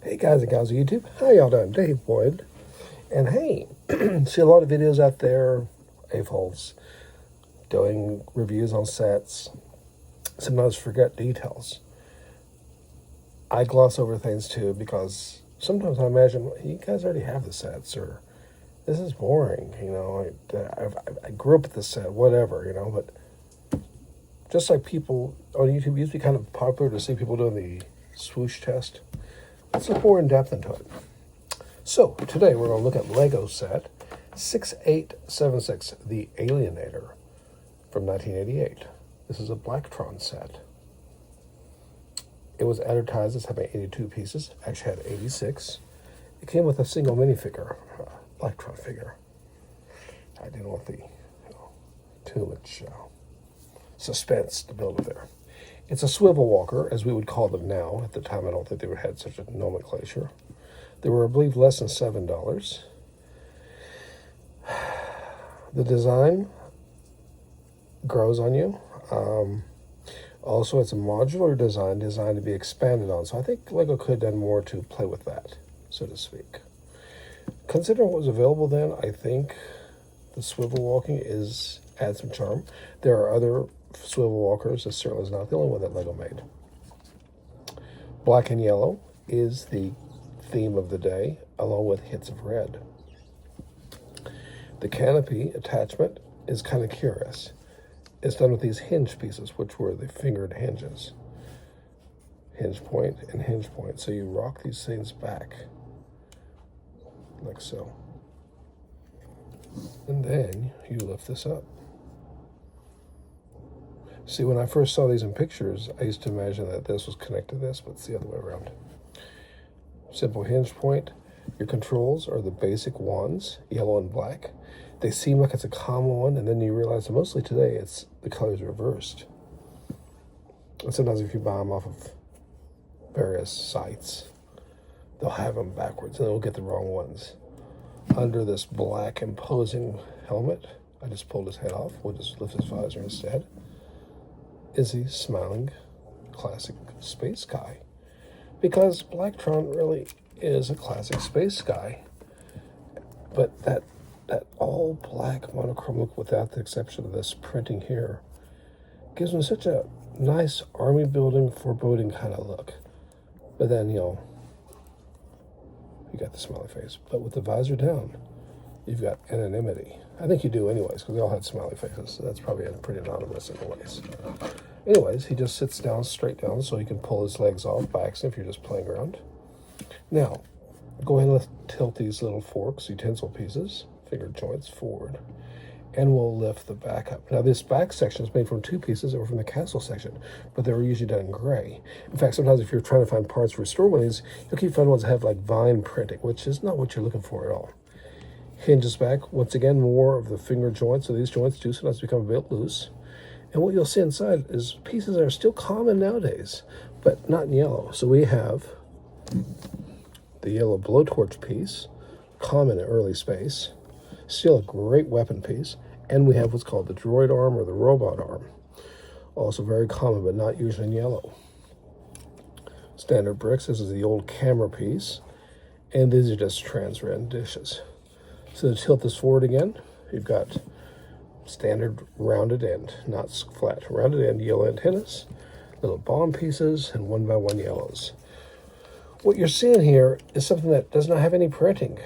Hey guys and gals of YouTube, how y'all doing? Dave Boyd. And hey, see a lot of videos out there, a-holes, doing reviews on sets, sometimes forget details. I gloss over things too because sometimes I imagine, well, you guys already have the sets, or this is boring, I grew up with this set, whatever, but just like people on YouTube, it used to be kind of popular to see people doing the swoosh test. Let's look more in depth into it. So today we're going to look at Lego set 6876, the Alienator from 1988. This is a Blacktron set. It was advertised as having 82 pieces, actually had 86. It came with a single minifigure, Blacktron figure. I didn't want too much suspense to build it there. It's a swivel walker, as we would call them now. At the time, I don't think they would have had such a nomenclature. They were, I believe, less than $7. The design grows on you. Also, it's a modular design designed to be expanded on. So I think Lego could have done more to play with that, so to speak. Considering what was available then, I think the swivel walking adds some charm. There are other swivel walkers. This certainly is not the only one that Lego made. Black and yellow is the theme of the day, along with hits of red. The canopy attachment is kind of curious. It's done with these hinge pieces, which were the fingered hinges. Hinge point and hinge point. So you rock these things back, like so. And then you lift this up. See, when I first saw these in pictures, I used to imagine that this was connected to this, but it's the other way around. Simple hinge point. Your controls are the basic ones, yellow and black. They seem like it's a common one, and then you realize that mostly today the color's reversed. And sometimes if you buy them off of various sites, they'll have them backwards, and they'll get the wrong ones. Under this black imposing helmet, I just pulled his head off. We'll just lift his visor instead. Is he smiling classic space guy? Because Blacktron really is a classic space guy. But that all black monochrome look, without the exception of this printing here, gives him such a nice army building foreboding kind of look. But then, you got the smiley face. But with the visor down, you've got anonymity. I think you do anyways, because they all had smiley faces, so that's probably pretty anonymous anyways. Anyways, he just sits down straight down so he can pull his legs off by accident if you're just playing around. Now, go ahead and tilt these little forks, utensil pieces, finger joints forward, and we'll lift the back up. Now, this back section is made from two pieces that were from the castle section, but they were usually done in gray. In fact, sometimes if you're trying to find parts to restore one of these, you'll keep finding ones that have like vine printing, which is not what you're looking for at all. Hinges back, once again, more of the finger joints, so these joints do sometimes become a bit loose. And what you'll see inside is pieces that are still common nowadays, but not in yellow. So we have the yellow blowtorch piece, common in early space, still a great weapon piece, and we have what's called the droid arm or the robot arm, also very common but not usually in yellow. Standard bricks, this is the old camera piece, and these are just trans-ran dishes. So to tilt this forward again, you've got standard rounded end, not flat, rounded end yellow antennas, little bomb pieces, and 1x1 yellows. What you're seeing here is something that does not have any printing,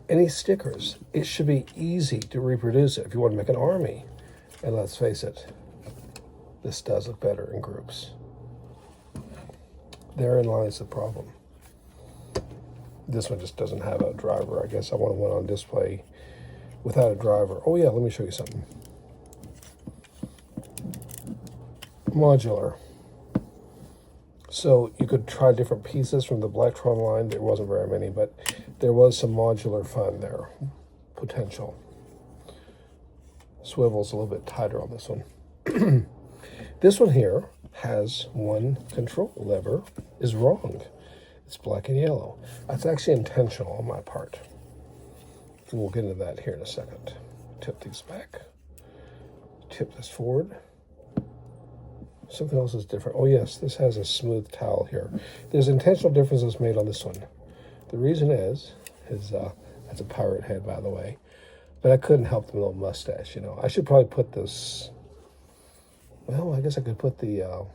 any stickers. It should be easy to reproduce it if you want to make an army. And let's face it, this does look better in groups. Therein lies the problem. This one just doesn't have a driver. I guess I want one on display without a driver. Oh yeah, let me show you something. Modular. So you could try different pieces from the Blacktron line. There wasn't very many, but there was some modular fun there. Potential. Swivel's a little bit tighter on this one. This one here has one control lever is wrong. It's black and yellow. That's actually intentional on my part. And we'll get into that here in a second. Tip these back. Tip this forward. Something else is different. Oh yes, this has a smooth towel here. There's intentional differences made on this one. The reason is that's a pirate head, by the way. But I couldn't help the little mustache, you know. I should probably put this, well, I guess I could put the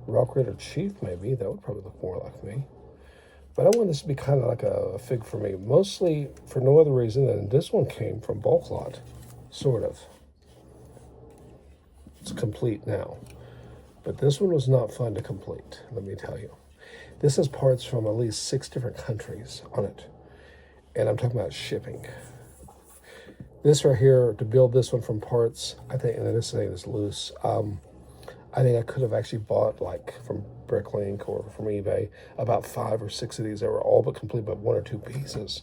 Rock Raider Chief, maybe. That would probably look more like me. But I want this to be kind of like a fig for me, mostly for no other reason than this one came from Bulk Lot, sort of. It's complete now. But this one was not fun to complete, let me tell you. This has parts from at least 6 different countries on it. And I'm talking about shipping. This right here, to build this one from parts, I think, and this thing is loose. I think I could have actually bought, like, from Bricklink or from eBay, about 5 or 6 of these that were all but complete, but 1 or 2 pieces.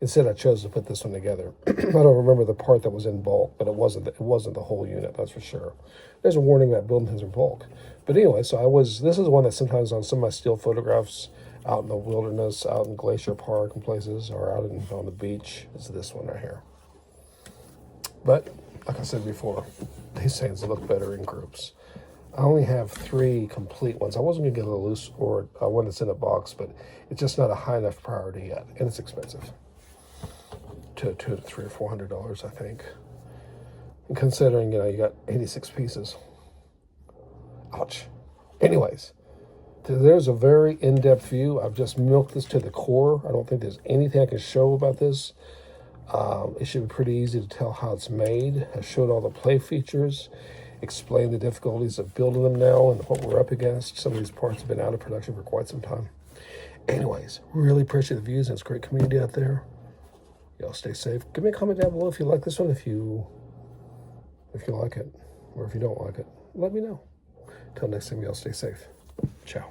Instead, I chose to put this one together. I don't remember the part that was in bulk, but it wasn't the whole unit, that's for sure. There's a warning about building things in bulk. But anyway, this is one that sometimes on some of my still photographs out in the wilderness, out in Glacier Park and places, or out on the beach, is this one right here. But, like I said before, these things look better in groups. I only have 3 complete ones. I wasn't going to get a loose or one that's in a box, but it's just not a high enough priority yet, and it's expensive. To $300 or $400, I think. And considering, you know, you got 86 pieces. Ouch. Anyways, there's a very in-depth view. I've just milked this to the core. I don't think there's anything I can show about this. It should be pretty easy to tell how it's made. I showed all the play features, explained the difficulties of building them now and what we're up against. Some of these parts have been out of production for quite some time. Anyways, really appreciate the views, and it's a great community out there. Y'all stay safe. Give me a comment down below if you like this one, if you like it, or if you don't like it. Let me know. Till next time, y'all stay safe. Ciao.